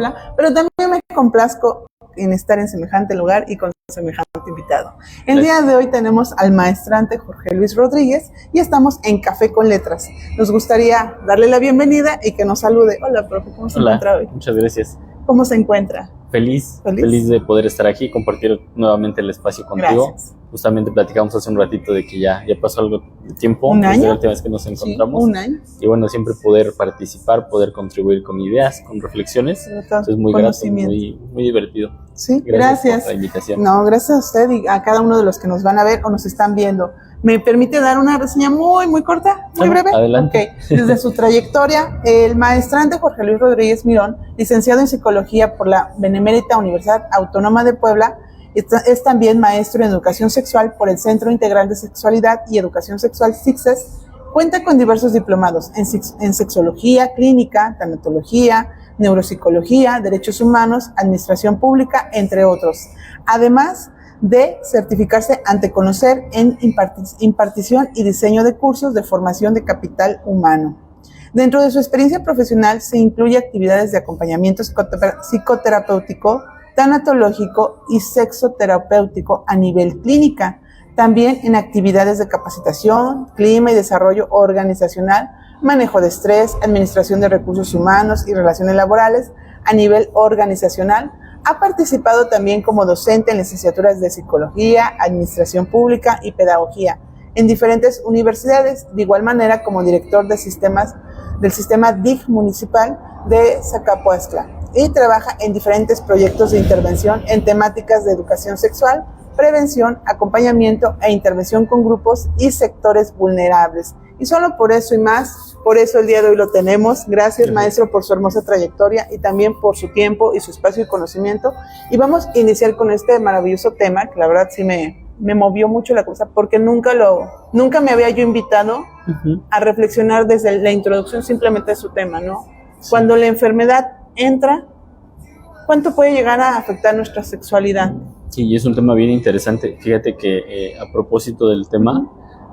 Puebla, pero también me complazco en estar en semejante lugar y con semejante invitado. El día de hoy tenemos al maestrante Jorge Luis Rodríguez y estamos en Café con Letras. Nos gustaría darle la bienvenida y que nos salude. Hola, profe, ¿cómo se encuentra hoy? Muchas gracias. ¿Cómo se encuentra? Feliz de poder estar aquí y compartir nuevamente el espacio contigo. Gracias. Justamente platicamos hace un ratito de que ya pasó algo de tiempo. ¿Un año? Desde la última vez que nos encontramos. Sí, un año. Y bueno, siempre poder participar, poder contribuir con ideas, con reflexiones. Entonces muy grato, muy divertido. Sí, gracias por la invitación. No, gracias a usted y a cada uno de los que nos van a ver o nos están viendo. ¿Me permite dar una reseña muy corta, muy breve? Adelante. Okay. Desde su trayectoria, el maestrante Jorge Luis Rodríguez Mirón, licenciado en Psicología por la Benemérita Universidad Autónoma de Puebla, es también maestro en Educación Sexual por el Centro Integral de Sexualidad y Educación Sexual CICSES. Cuenta con diversos diplomados en Sexología Clínica, Tanatología, Neuropsicología, Derechos Humanos, Administración Pública, entre otros. Además de certificarse ante Conocer en impartición y diseño de cursos de formación de capital humano. Dentro de su experiencia profesional se incluye actividades de acompañamiento psicoterapéutico, tanatológico y sexoterapéutico a nivel clínica, también en actividades de capacitación, clima y desarrollo organizacional, manejo de estrés, administración de recursos humanos y relaciones laborales a nivel organizacional. Ha participado también como docente en licenciaturas de Psicología, Administración Pública y Pedagogía en diferentes universidades, de igual manera como director de del sistema DIC municipal de Zacapuastla, y trabaja en diferentes proyectos de intervención en temáticas de educación sexual, prevención, acompañamiento e intervención con grupos y sectores vulnerables. Y solo por eso y más, por eso el día de hoy lo tenemos. Gracias, maestro, por su hermosa trayectoria y también por su tiempo y su espacio y conocimiento. Y vamos a iniciar con este maravilloso tema, que la verdad sí me movió mucho la cosa, porque nunca me había yo invitado a reflexionar desde la introducción simplemente de su tema, ¿no? Sí. Cuando la enfermedad entra, ¿cuánto puede llegar a afectar nuestra sexualidad? Sí, y es un tema bien interesante. Fíjate que a propósito del tema,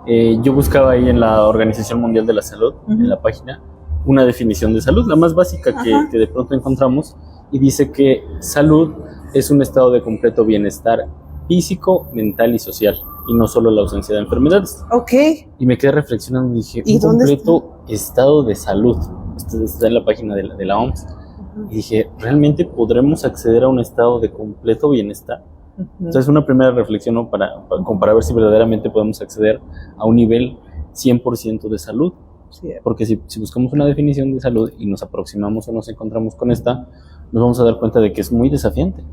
yo buscaba ahí en la Organización Mundial de la Salud, en la página, una definición de salud, la más básica que de pronto encontramos, y dice que salud es un estado de completo bienestar físico, mental y social, y no solo la ausencia de enfermedades. Ok. Y me quedé reflexionando y dije, un completo estado de salud. Esto está en la página de la OMS. Y dije, ¿realmente podremos acceder a un estado de completo bienestar? Entonces, una primera reflexión, ¿no? para ver si verdaderamente podemos acceder a un nivel 100% de salud. Sí. Porque si buscamos una definición de salud y nos aproximamos o nos encontramos con esta, nos vamos a dar cuenta de que es muy desafiante.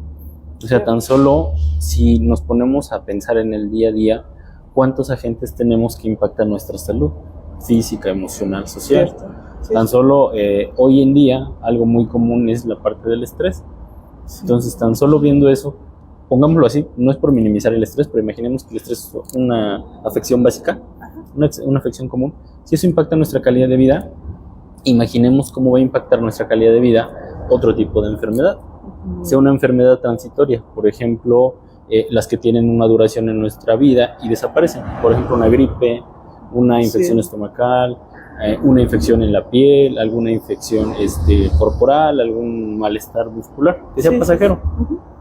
O sea, tan solo si nos ponemos a pensar en el día a día, ¿cuántos agentes tenemos que impactan nuestra salud física, emocional, social? Sí. Tan solo hoy en día, algo muy común es la parte del estrés. Sí. Entonces, tan solo viendo eso, pongámoslo así, no es por minimizar el estrés, pero imaginemos que el estrés es una afección básica, una afección común. Si eso impacta nuestra calidad de vida, imaginemos cómo va a impactar nuestra calidad de vida otro tipo de enfermedad. Sea una enfermedad transitoria, por ejemplo, las que tienen una duración en nuestra vida y desaparecen. Por ejemplo, una gripe, una infección estomacal, una infección en la piel, alguna infección corporal, algún malestar muscular, que sea pasajero.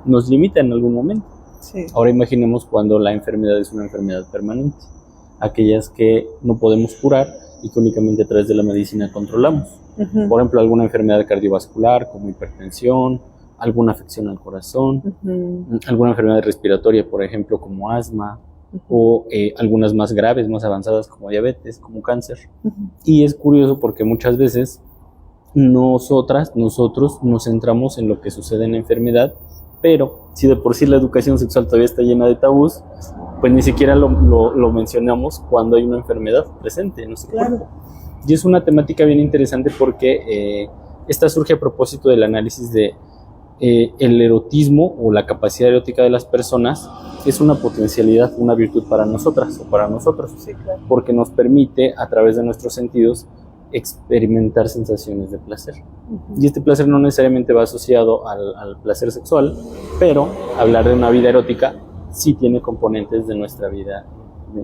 Nos limita en algún momento. Sí. Ahora imaginemos cuando la enfermedad es una enfermedad permanente, aquellas que no podemos curar y que únicamente a través de la medicina controlamos. Por ejemplo, alguna enfermedad cardiovascular como hipertensión, alguna afección al corazón, alguna enfermedad respiratoria, por ejemplo, como asma, o algunas más graves, más avanzadas como diabetes, como cáncer. Y es curioso porque muchas veces nosotros nos centramos en lo que sucede en la enfermedad, pero si de por sí la educación sexual todavía está llena de tabús, pues ni siquiera lo mencionamos cuando hay una enfermedad presente en nuestro cuerpo. Y es una temática bien interesante porque esta surge a propósito del análisis de el erotismo o la capacidad erótica de las personas es una potencialidad, una virtud para nosotras o para nosotros, porque nos permite a través de nuestros sentidos experimentar sensaciones de placer. Y este placer no necesariamente va asociado al placer sexual, pero hablar de una vida erótica sí tiene componentes de nuestra vida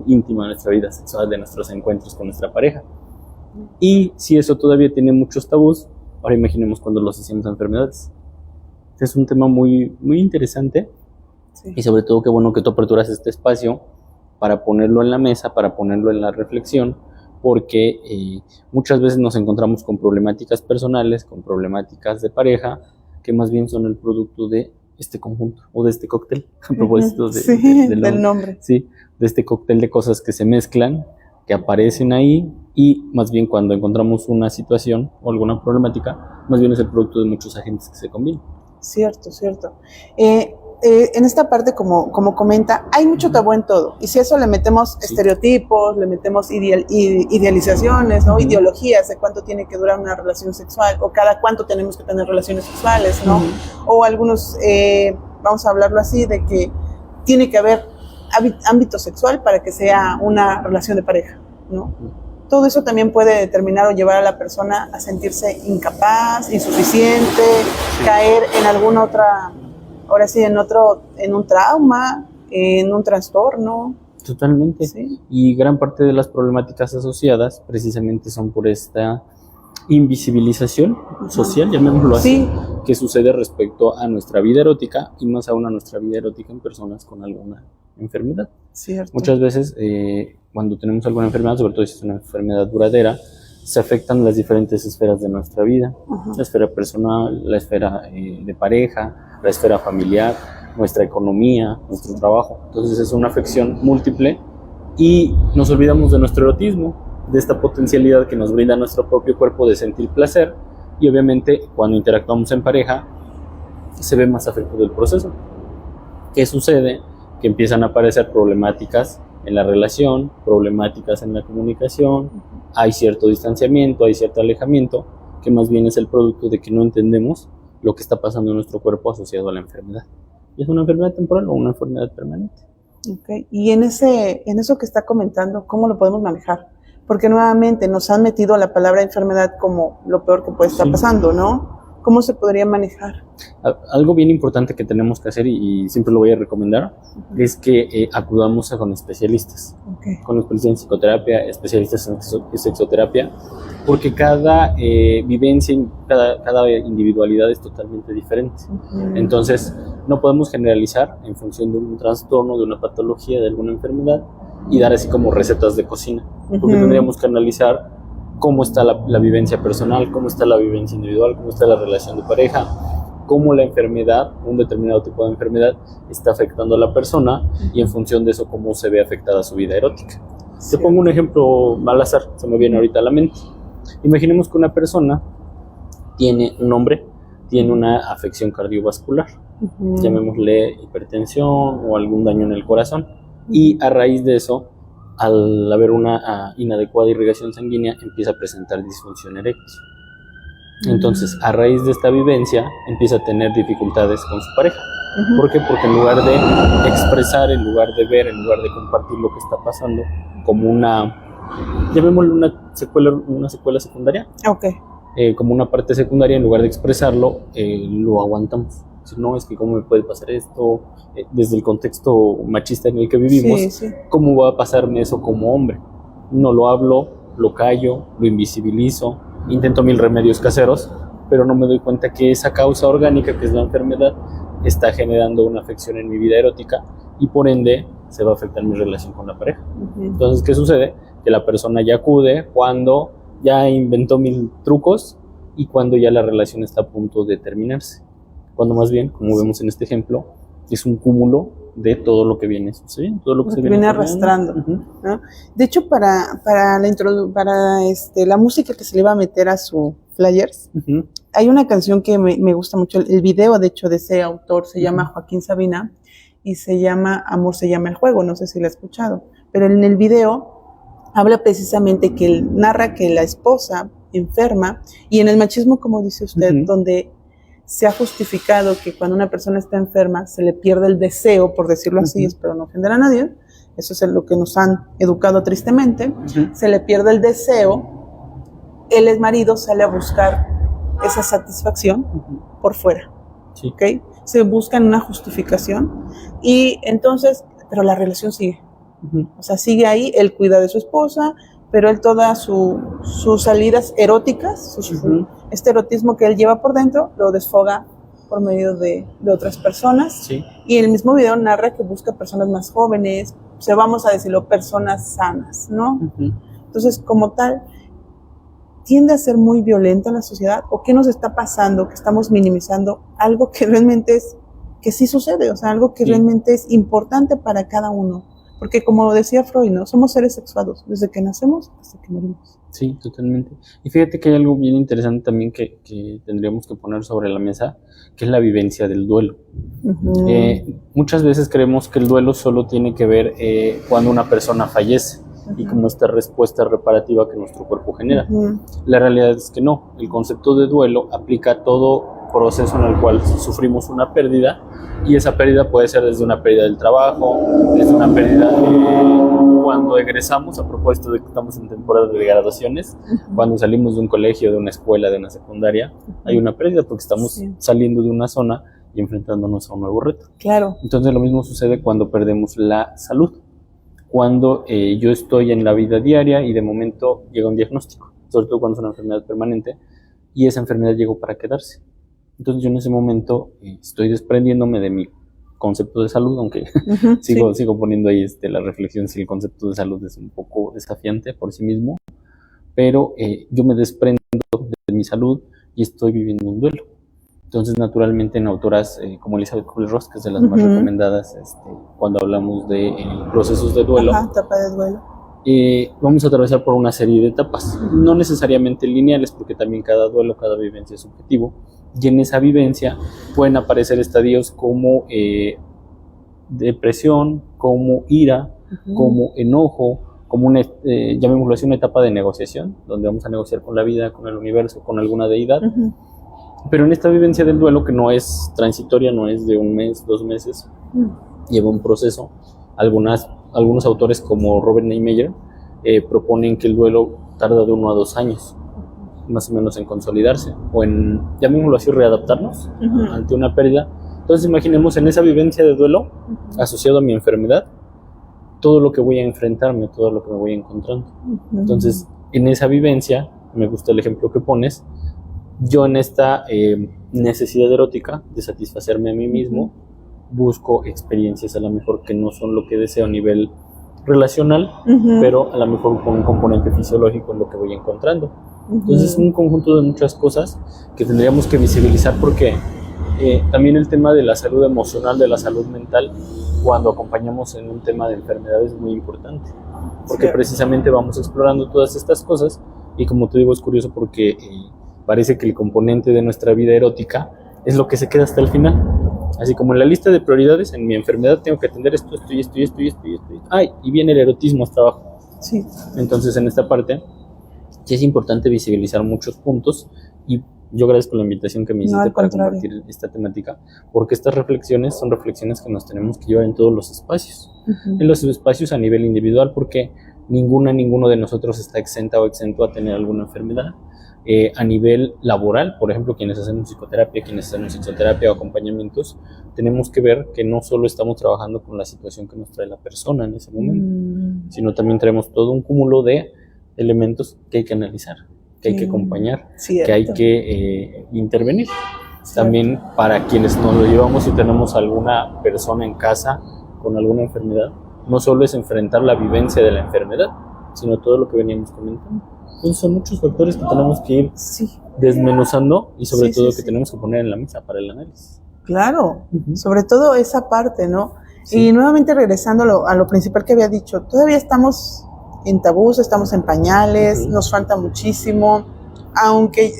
íntima, de nuestra vida sexual, de nuestros encuentros con nuestra pareja. Y si eso todavía tiene muchos tabús, ahora imaginemos cuando lo asociamos a enfermedades. Este es un tema muy, muy interesante, sí. Y sobre todo qué bueno que tú aperturas este espacio para ponerlo en la mesa, para ponerlo en la reflexión, porque muchas veces nos encontramos con problemáticas personales, con problemáticas de pareja, que más bien son el producto de este conjunto o de este cóctel, a propósito del nombre. Sí, de este cóctel de cosas que se mezclan, que aparecen ahí, y más bien cuando encontramos una situación o alguna problemática, más bien es el producto de muchos agentes que se combinan. Cierto. En esta parte, como comenta, hay mucho tabú en todo, y si a eso le metemos estereotipos, le metemos idealizaciones, ¿no? Ideologías de cuánto tiene que durar una relación sexual, o cada cuánto tenemos que tener relaciones sexuales, ¿no? O algunos, vamos a hablarlo así, de que tiene que haber ámbito sexual para que sea una relación de pareja, ¿no? Todo eso también puede determinar o llevar a la persona a sentirse incapaz, insuficiente, caer en alguna otra, ahora sí, en un trauma, en un trastorno. Totalmente. Sí. Y gran parte de las problemáticas asociadas precisamente son por esta invisibilización social, llamémoslo así, que sucede respecto a nuestra vida erótica, y más aún a nuestra vida erótica en personas con alguna enfermedad. Cierto. Muchas veces cuando tenemos alguna enfermedad, sobre todo si es una enfermedad duradera, se afectan las diferentes esferas de nuestra vida, la esfera personal, la esfera de pareja, la esfera familiar, nuestra economía, nuestro trabajo. Entonces es una afección múltiple, y nos olvidamos de nuestro erotismo, de esta potencialidad que nos brinda nuestro propio cuerpo de sentir placer, y obviamente cuando interactuamos en pareja se ve más afectado el proceso. ¿Qué sucede? Que empiezan a aparecer problemáticas en la relación, problemáticas en la comunicación, hay cierto distanciamiento, hay cierto alejamiento, que más bien es el producto de que no entendemos lo que está pasando en nuestro cuerpo asociado a la enfermedad. ¿Es una enfermedad temporal o una enfermedad permanente? Okay. Y en eso que está comentando, ¿cómo lo podemos manejar? Porque nuevamente nos han metido la palabra enfermedad como lo peor que puede estar pasando, ¿no? ¿Cómo se podría manejar? Algo bien importante que tenemos que hacer, y siempre lo voy a recomendar, es que acudamos con especialistas, con especialistas en psicoterapia, especialistas en sexoterapia, porque cada vivencia, cada individualidad es totalmente diferente. Entonces, no podemos generalizar en función de un trastorno, de una patología, de alguna enfermedad, y dar así como recetas de cocina, porque tendríamos que analizar cómo está la vivencia personal, cómo está la vivencia individual, cómo está la relación de pareja, cómo la enfermedad, un determinado tipo de enfermedad, está afectando a la persona, y en función de eso cómo se ve afectada su vida erótica. Te pongo un ejemplo al azar, se me viene ahorita a la mente. Imaginemos que una persona un hombre tiene una afección cardiovascular, llamémosle hipertensión o algún daño en el corazón, y a raíz de eso, al haber una inadecuada irrigación sanguínea, empieza a presentar disfunción eréctil. Entonces, a raíz de esta vivencia, empieza a tener dificultades con su pareja. ¿Por qué? Porque en lugar de expresar, en lugar de ver, en lugar de compartir lo que está pasando, como llamémosle una secuela secundaria, como una parte secundaria, en lugar de expresarlo, lo aguantamos. No, es que cómo me puede pasar esto, desde el contexto machista en el que vivimos, ¿cómo va a pasarme eso como hombre? No lo hablo, lo callo, lo invisibilizo, intento 1000 remedios caseros, pero no me doy cuenta que esa causa orgánica, que es la enfermedad, está generando una afección en mi vida erótica, y por ende se va a afectar mi relación con la pareja. Entonces, ¿qué sucede? Que la persona ya acude cuando ya inventó 1000 trucos, y cuando ya la relación está a punto de terminarse. Cuando más bien, como vemos en este ejemplo, es un cúmulo de todo lo que viene sucediendo, todo lo que se viene arrastrando, ¿no? De hecho, para la música que se le iba a meter a su flyers, hay una canción que me gusta mucho, el video, de hecho, de ese autor se llama Joaquín Sabina, y se llama Amor se llama el juego, no sé si lo ha escuchado, pero en el video habla precisamente que él narra que la esposa enferma, y en el machismo, como dice usted, donde se ha justificado que cuando una persona está enferma se le pierde el deseo, por decirlo así, espero no ofender a nadie, eso es lo que nos han educado tristemente, se le pierde el deseo, el marido sale a buscar esa satisfacción por fuera, ¿okay? Se buscan una justificación, y entonces, pero la relación sigue, o sea, sigue ahí, él cuida de su esposa, pero él todas sus salidas eróticas, este erotismo que él lleva por dentro, lo desfoga por medio de otras personas. Sí. Y el mismo video narra que busca personas más jóvenes, o sea, vamos a decirlo, personas sanas, ¿no? Uh-huh. Entonces, como tal, ¿tiende a ser muy violenta la sociedad? ¿O qué nos está pasando? Que estamos minimizando algo que realmente es, que sí sucede, o sea, algo que realmente es importante para cada uno. Porque como decía Freud, ¿no? Somos seres sexuados, desde que nacemos hasta que morimos. Sí, totalmente. Y fíjate que hay algo bien interesante también que tendríamos que poner sobre la mesa, que es la vivencia del duelo. Uh-huh. Muchas veces creemos que el duelo solo tiene que ver cuando una persona fallece, uh-huh, y como esta respuesta reparativa que nuestro cuerpo genera. Uh-huh. La realidad es que no. El concepto de duelo aplica a todo proceso en el cual sufrimos una pérdida, y esa pérdida puede ser desde una pérdida del trabajo, desde una pérdida cuando egresamos, a propósito de que estamos en temporada de graduaciones, uh-huh, cuando salimos de un colegio, de una escuela, de una secundaria, uh-huh, hay una pérdida porque estamos saliendo de una zona y enfrentándonos a un nuevo reto. Claro. Entonces lo mismo sucede cuando perdemos la salud, cuando yo estoy en la vida diaria y de momento llega un diagnóstico, sobre todo cuando es una enfermedad permanente, y esa enfermedad llegó para quedarse. Entonces yo en ese momento estoy desprendiéndome de mi concepto de salud, aunque uh-huh, sigo poniendo ahí la reflexión si el concepto de salud es un poco desafiante por sí mismo, pero yo me desprendo de mi salud y estoy viviendo un duelo. Entonces, naturalmente, en autoras como Elizabeth Kubler-Ross, que es de las uh-huh más recomendadas cuando hablamos de procesos de duelo, etapa de duelo, vamos a atravesar por una serie de etapas, no necesariamente lineales, porque también cada duelo, cada vivencia es subjetivo, y en esa vivencia pueden aparecer estadios como depresión, como ira, uh-huh, como enojo, como llamémoslo así, una etapa de negociación, donde vamos a negociar con la vida, con el universo, con alguna deidad. Uh-huh. Pero en esta vivencia del duelo, que no es transitoria, no es de un mes, 2 meses, lleva un proceso. Algunos autores como Robert Neymeyer proponen que el duelo tarda de 1 a 2 años, más o menos, en consolidarse, o en, llamémoslo así, readaptarnos uh-huh ante una pérdida. Entonces imaginemos en esa vivencia de duelo, uh-huh, asociado a mi enfermedad, todo lo que voy a enfrentarme, todo lo que me voy encontrando. Uh-huh. Entonces, en esa vivencia, me gusta el ejemplo que pones, yo en esta necesidad erótica de satisfacerme a mí mismo, busco experiencias a lo mejor que no son lo que deseo a nivel relacional, uh-huh, pero a lo mejor con un componente fisiológico en lo que voy encontrando. Uh-huh. Entonces es un conjunto de muchas cosas que tendríamos que visibilizar, porque también el tema de la salud emocional, de la salud mental, cuando acompañamos en un tema de enfermedad, es muy importante, porque precisamente vamos explorando todas estas cosas. Y como te digo, es curioso porque parece que el componente de nuestra vida erótica es lo que se queda hasta el final. Así como en la lista de prioridades, en mi enfermedad tengo que atender esto y esto y esto y esto y esto. ¡Ay! Y viene el erotismo hasta abajo. Sí. Entonces, en esta parte, sí es importante visibilizar muchos puntos, y yo agradezco la invitación que me hiciste para compartir esta temática, porque estas reflexiones son reflexiones que nos tenemos que llevar en todos los espacios. Uh-huh. En los espacios a nivel individual, porque ninguno de nosotros está exenta o exento a tener alguna enfermedad. A nivel laboral, por ejemplo, quienes hacemos psicoterapia, quienes hacemos sexoterapia o acompañamientos, tenemos que ver que no solo estamos trabajando con la situación que nos trae la persona en ese momento, sino también traemos todo un cúmulo de elementos que hay que analizar, que hay que acompañar, que hay que intervenir. También para quienes nos lo llevamos y tenemos alguna persona en casa con alguna enfermedad, no solo es enfrentar la vivencia de la enfermedad, sino todo lo que veníamos comentando. Entonces son muchos factores que tenemos que ir desmenuzando, y sobre todo que tenemos que poner en la mesa para el análisis. Claro, uh-huh, sobre todo esa parte, ¿no? Sí. Y nuevamente regresando a lo principal que había dicho, todavía estamos en tabús, estamos en pañales, uh-huh, nos falta muchísimo, aunque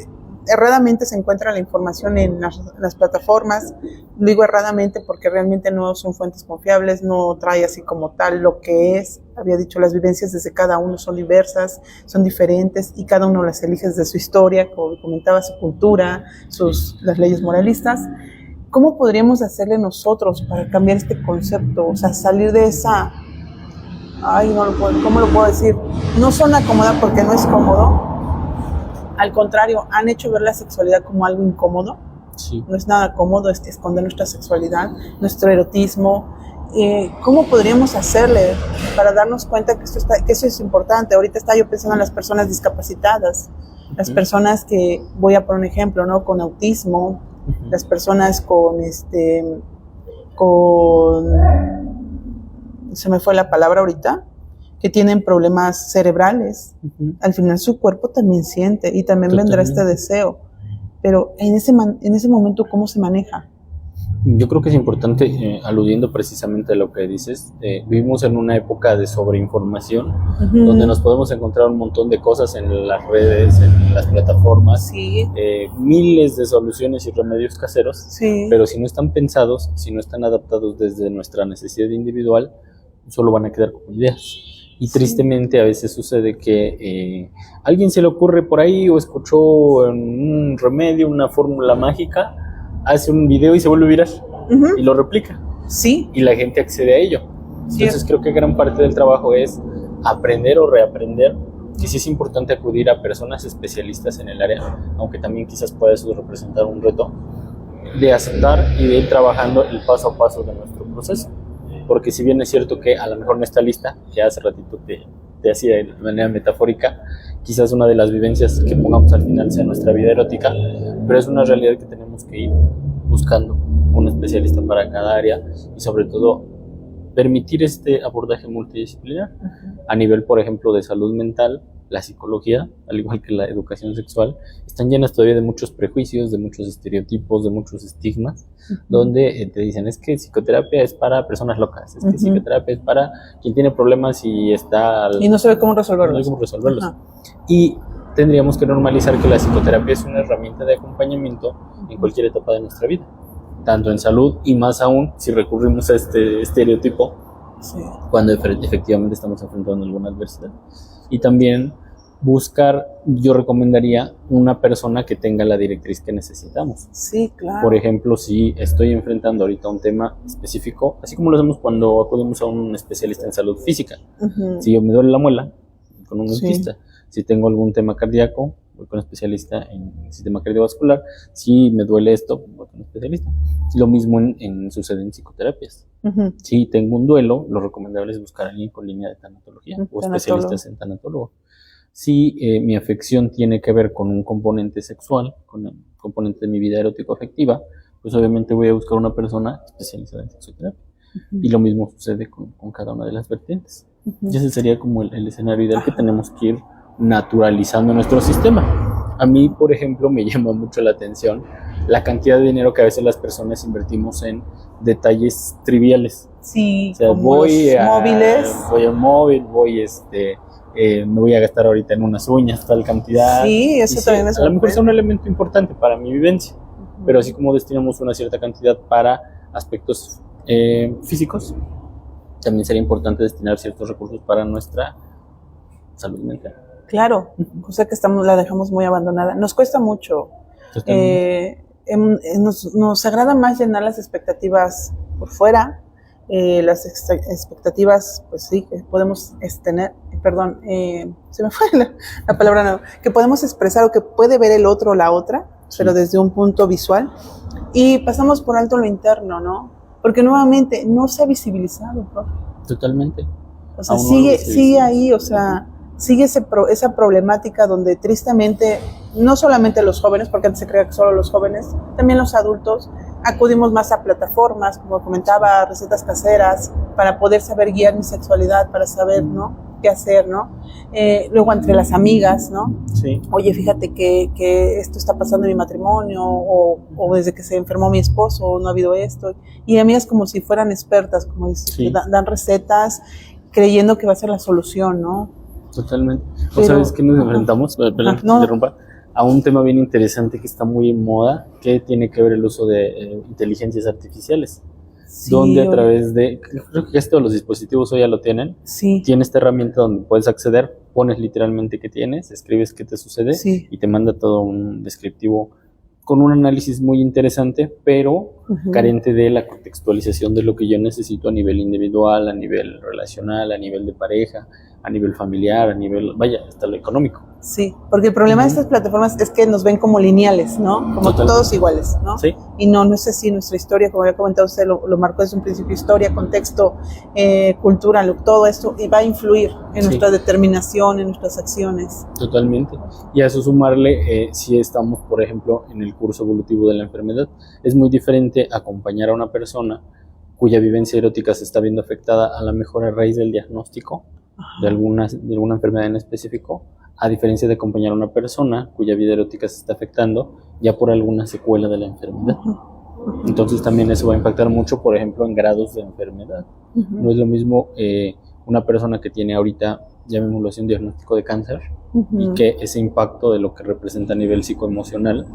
erradamente se encuentra la información en las plataformas. Digo erradamente porque realmente no son fuentes confiables, no trae así como tal lo que es. Había dicho, las vivencias desde cada uno son diversas, son diferentes, y cada uno las elige desde su historia, como comentaba, su cultura, las leyes moralistas. ¿Cómo podríamos hacerle nosotros para cambiar este concepto? O sea, salir de esa... ¿cómo lo puedo decir? No zona cómoda, porque no es cómodo. Al contrario, han hecho ver la sexualidad como algo incómodo. Sí. No es nada cómodo esconder nuestra sexualidad, nuestro erotismo. ¿Cómo podríamos hacerle para darnos cuenta que eso es importante? Ahorita estaba yo pensando en las personas discapacitadas, las personas que, voy a poner un ejemplo, ¿no? Con autismo, las personas con, se me fue la palabra ahorita, que tienen problemas cerebrales. Al final su cuerpo también siente y también vendrá este deseo. Pero en ese momento, ¿cómo se maneja? Yo creo que es importante, aludiendo precisamente a lo que dices, vivimos en una época de sobreinformación, donde nos podemos encontrar un montón de cosas en las redes, en las plataformas, miles de soluciones y remedios caseros, pero si no están pensados, si no están adaptados desde nuestra necesidad individual, solo van a quedar como ideas. Y tristemente a veces sucede que alguien se le ocurre por ahí o escuchó un remedio, una fórmula mágica, hace un video y se vuelve viral y lo replica. Y la gente accede a ello. Entonces creo que gran parte del trabajo es aprender o reaprender, que sí es importante acudir a personas especialistas en el área, aunque también quizás pueda eso representar un reto, de aceptar y de ir trabajando el paso a paso de nuestro proceso. Porque si bien es cierto que a lo mejor no está lista, que hace ratito te hacía de manera metafórica, quizás una de las vivencias que pongamos al final sea nuestra vida erótica, pero es una realidad que tenemos que ir buscando un especialista para cada área y sobre todo permitir este abordaje multidisciplinar a nivel, por ejemplo, de salud mental. La psicología, al igual que la educación sexual, están llenas todavía de muchos prejuicios, de muchos estereotipos, de muchos estigmas, donde te dicen, es que psicoterapia es para personas locas, es que psicoterapia es para quien tiene problemas y está... Y no sabe cómo resolverlos. No sabe cómo resolverlos. Y tendríamos que normalizar que la psicoterapia es una herramienta de acompañamiento en cualquier etapa de nuestra vida, tanto en salud y más aún si recurrimos a este estereotipo cuando efectivamente estamos enfrentando alguna adversidad. Y también buscar, yo recomendaría una persona que tenga la directriz que necesitamos. Por ejemplo, si estoy enfrentando ahorita un tema específico, así como lo hacemos cuando acudimos a un especialista en salud física. Si yo me duele la muela, con un dentista. Si tengo algún tema cardíaco, voy con un especialista en sistema cardiovascular. Si me duele esto, voy con un especialista. Lo mismo sucede en psicoterapias. Si tengo un duelo, lo recomendable es buscar a alguien con línea de tanatología o especialistas en tanatólogo. Si mi afección tiene que ver con un componente sexual, con un componente de mi vida erótico-afectiva, pues obviamente voy a buscar una persona especializada en sexoterapia. Y lo mismo sucede con cada una de las vertientes. Y ese sería como el escenario ideal que tenemos que ir naturalizando nuestro sistema. A mí, por ejemplo, me llama mucho la atención la cantidad de dinero que a veces las personas invertimos en detalles triviales. O sea, como voy al móvil, me voy a gastar ahorita en unas uñas tal cantidad. Eso también es a lo mejor es un elemento importante para mi vivencia, pero así como destinamos una cierta cantidad para aspectos físicos, también sería importante destinar ciertos recursos para nuestra salud mental. Claro, cosa que la dejamos muy abandonada. Nos cuesta mucho. Nos agrada más llenar las expectativas por fuera, las expectativas, pues sí, que podemos tener, se me fue la palabra, no, que podemos expresar o que puede ver el otro o la otra, pero desde un punto visual, y pasamos por alto lo interno, ¿no? Porque nuevamente no se ha visibilizado, ¿no? Totalmente. O sea, sigue ahí, o sea, sigue esa problemática donde tristemente, no solamente los jóvenes, porque antes se creía que solo los jóvenes, también los adultos, acudimos más a plataformas, como comentaba, recetas caseras, para poder saber guiar mi sexualidad, para saber, ¿no?, qué hacer, ¿no? Luego entre las amigas, ¿no? Oye, fíjate que esto está pasando en mi matrimonio, o desde que se enfermó mi esposo, no ha habido esto. Y amigas como si fueran expertas, como dices, que dan recetas creyendo que va a ser la solución, ¿no? Totalmente. ¿O sabes que nos enfrentamos? Perdón, que interrumpa. A un tema bien interesante que está muy en moda, que tiene que ver el uso de inteligencias artificiales. Donde a través de, creo que todos los dispositivos hoy ya lo tienen, tiene esta herramienta donde puedes acceder, pones literalmente qué tienes, escribes qué te sucede y te manda todo un descriptivo con un análisis muy interesante, pero carente de la contextualización de lo que yo necesito a nivel individual, a nivel relacional, a nivel de pareja, a nivel familiar, a nivel, vaya, hasta lo económico. Sí, porque el problema de estas plataformas es que nos ven como lineales, ¿no? Como totalmente. Todos iguales, ¿no? Sí. Y no es así. Nuestra historia, como había comentado usted, lo marcó desde un principio: historia, contexto, cultura, todo esto, y va a influir en nuestra determinación, en nuestras acciones. Totalmente. Y a eso sumarle, si estamos, por ejemplo, en el curso evolutivo de la enfermedad, es muy diferente acompañar a una persona cuya vivencia erótica se está viendo afectada a la mejor a raíz del diagnóstico de alguna enfermedad en específico, a diferencia de acompañar a una persona cuya vida erótica se está afectando ya por alguna secuela de la enfermedad. Entonces también eso va a impactar mucho, por ejemplo, en grados de enfermedad. No es lo mismo una persona que tiene ahorita, llamémoslo así, un diagnóstico de cáncer, y que ese impacto de lo que representa a nivel psicoemocional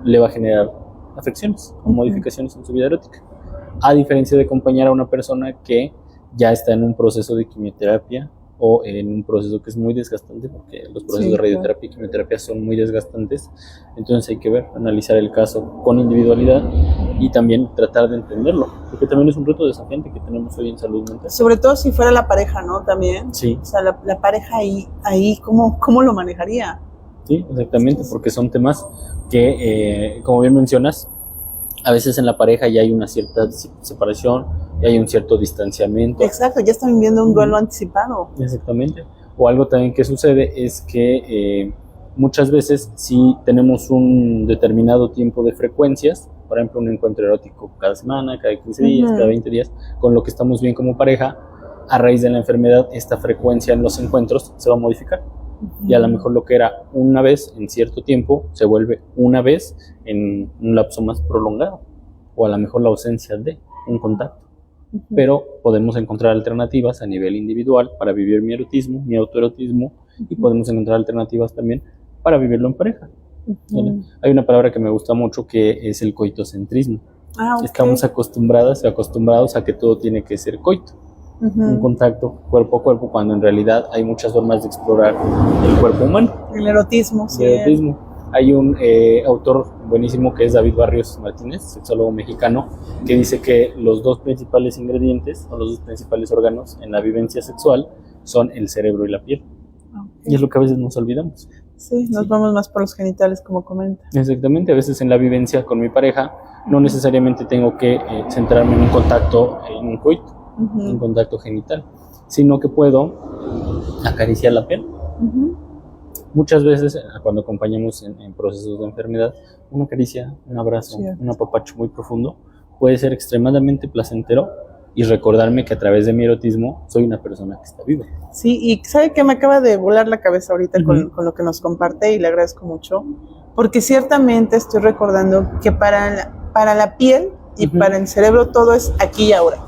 le va a generar afecciones o modificaciones en su vida erótica. A diferencia de acompañar a una persona que ya está en un proceso de quimioterapia o en un proceso que es muy desgastante, porque los procesos de radioterapia y quimioterapia son muy desgastantes. Entonces hay que analizar el caso con individualidad y también tratar de entenderlo, porque también es un reto desafiante que tenemos hoy en salud mental. Sobre todo si fuera la pareja, ¿no? También. Sí. O sea, la pareja ahí ¿cómo lo manejaría? Sí, exactamente, porque son temas que, como bien mencionas, a veces en la pareja ya hay una cierta separación, ya hay un cierto distanciamiento. Exacto, ya están viviendo un duelo anticipado. Exactamente. O algo también que sucede es que muchas veces si tenemos un determinado tiempo de frecuencias, por ejemplo un encuentro erótico cada semana, cada 15 días, cada 20 días, con lo que estamos bien como pareja, a raíz de la enfermedad esta frecuencia en los encuentros se va a modificar. Y a lo mejor lo que era una vez en cierto tiempo se vuelve una vez en un lapso más prolongado, o a lo mejor la ausencia de un contacto. Pero podemos encontrar alternativas a nivel individual para vivir mi erotismo, mi autoerotismo, y podemos encontrar alternativas también para vivirlo en pareja. Hay una palabra que me gusta mucho que es el coitocentrismo. Estamos acostumbrados a que todo tiene que ser coito. Un contacto cuerpo a cuerpo, cuando en realidad hay muchas formas de explorar el cuerpo humano. El erotismo, sí. El erotismo. Hay un autor buenísimo que es David Barrios Martínez, sexólogo mexicano, que dice que los dos principales ingredientes o los dos principales órganos en la vivencia sexual son el cerebro y la piel. Y es lo que a veces nos olvidamos. Sí, nos vamos más por los genitales, como comenta. Exactamente, a veces en la vivencia con mi pareja no necesariamente tengo que centrarme en un contacto, en un coito, en contacto genital, sino que puedo acariciar la piel. Muchas veces cuando acompañamos en procesos de enfermedad, una caricia, un abrazo, un apapacho muy profundo puede ser extremadamente placentero y recordarme que a través de mi erotismo soy una persona que está viva. Sí, y ¿sabe qué? Me acaba de volar la cabeza ahorita con lo que nos comparte, y le agradezco mucho, porque ciertamente estoy recordando que para la piel y para el cerebro todo es aquí y ahora.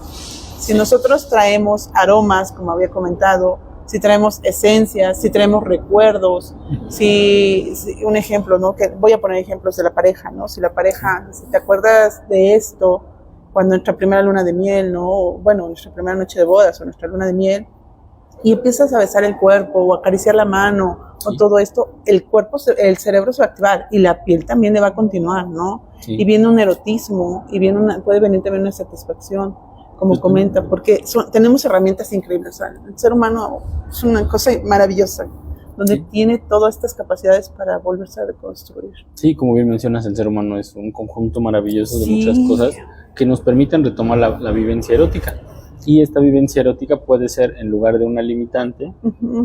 Si nosotros traemos aromas, como había comentado, si traemos esencias, si traemos recuerdos, si un ejemplo, ¿no? Que voy a poner ejemplos de la pareja, ¿no? Si la pareja, si te acuerdas de esto, cuando nuestra primera luna de miel, ¿no? O, bueno, nuestra primera noche de bodas o nuestra luna de miel, y empiezas a besar el cuerpo o acariciar la mano o todo esto, el cerebro se va a activar y la piel también le va a continuar, ¿no? Y viene un erotismo y puede venir también una satisfacción, como comenta, porque tenemos herramientas increíbles. O sea, el ser humano es una cosa maravillosa, donde tiene todas estas capacidades para volverse a reconstruir. Sí, como bien mencionas, el ser humano es un conjunto maravilloso de muchas cosas que nos permiten retomar la vivencia erótica. Y esta vivencia erótica puede ser, en lugar de una limitante,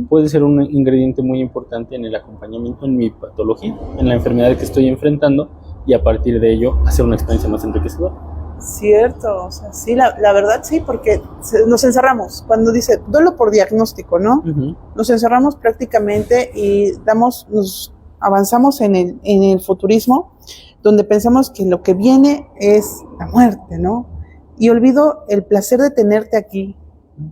puede ser un ingrediente muy importante en el acompañamiento en mi patología, en la enfermedad que estoy enfrentando, y a partir de ello hacer una experiencia más enriquecedora. Cierto, o sea, sí, la verdad sí, porque nos encerramos, cuando dice duelo por diagnóstico, ¿no? Nos encerramos prácticamente y nos avanzamos en el futurismo, donde pensamos que lo que viene es la muerte, ¿no? Y olvido el placer de tenerte aquí,